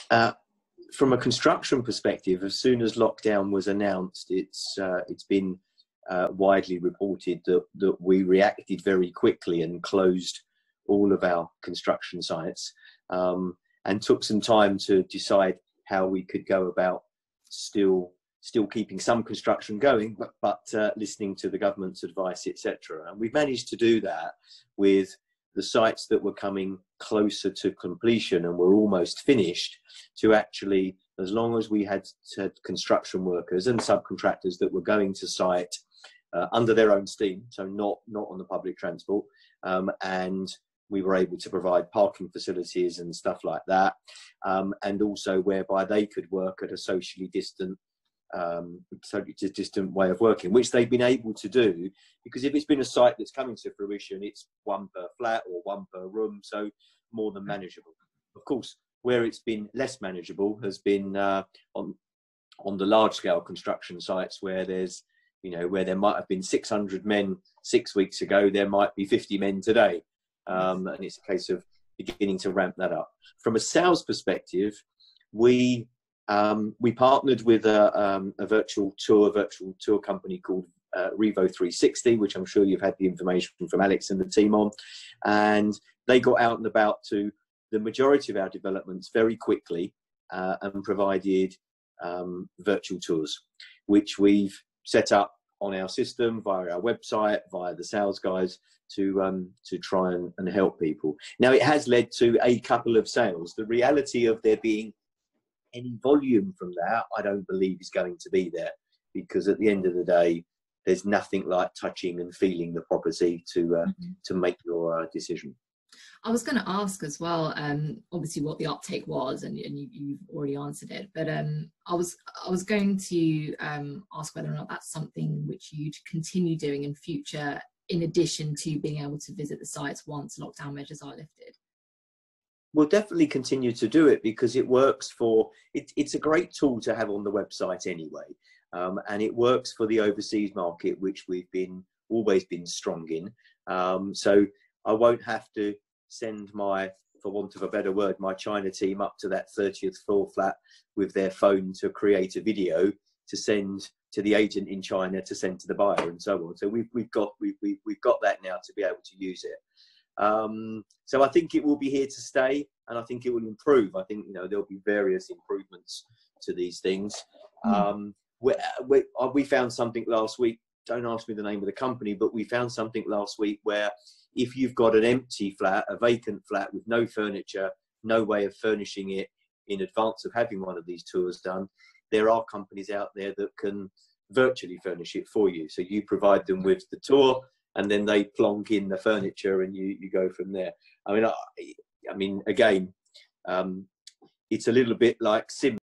Uh, from a construction perspective, as soon as lockdown was announced, it's been widely reported that we reacted very quickly and closed all of our construction sites, and took some time to decide how we could go about still keeping some construction going, but listening to the government's advice, etc. And we've managed to do that with the sites that were coming closer to completion and were almost finished, to actually, as long as we had construction workers and subcontractors that were going to site under their own steam, so not on the public transport, and we were able to provide parking facilities and stuff like that, and also whereby they could work at a socially distant way of working, which they've been able to do, because if it's been a site that's coming to fruition, it's one per flat or one per room, so more than manageable. Of course, where it's been less manageable has been on the large scale construction sites, where there's, where there might have been 600 men 6 weeks ago, there might be 50 men today, and it's a case of beginning to ramp that up. From a sales perspective, we partnered with a virtual tour company called Revo 360, which I'm sure you've had the information from Alex and the team on, and they got out and about to the majority of our developments very quickly, and provided virtual tours, which we've set up on our system via our website, via the sales guys, to try and help people. Now, it has led to a couple of sales. The reality of there being any volume from that, I don't believe is going to be there, because at the end of the day, there's nothing like touching and feeling the property to make your decision. I was going to ask as well, obviously what the uptake was, and you've already answered it, but I was going to ask whether or not that's something which you'd continue doing in future, in addition to being able to visit the sites once lockdown measures are lifted. We'll definitely continue to do it, because it works for, it's a great tool to have on the website anyway, and it works for the overseas market, which we've always been strong in. So I won't have to send my, for want of a better word, my China team up to that 30th floor flat with their phone to create a video to send to the agent in China to send to the buyer, and so on. So we've got that now to be able to use it. So I think it will be here to stay, and I think it will improve. I think there'll be various improvements to these things. We found something last week. Don't ask me the name of the company, but we found something last week where if you've got an empty flat, a vacant flat with no furniture, no way of furnishing it in advance of having one of these tours done, there are companies out there that can virtually furnish it for you. So you provide them with the tour, and then they plonk in the furniture, and you go from there. I mean, again, it's a little bit like Sim.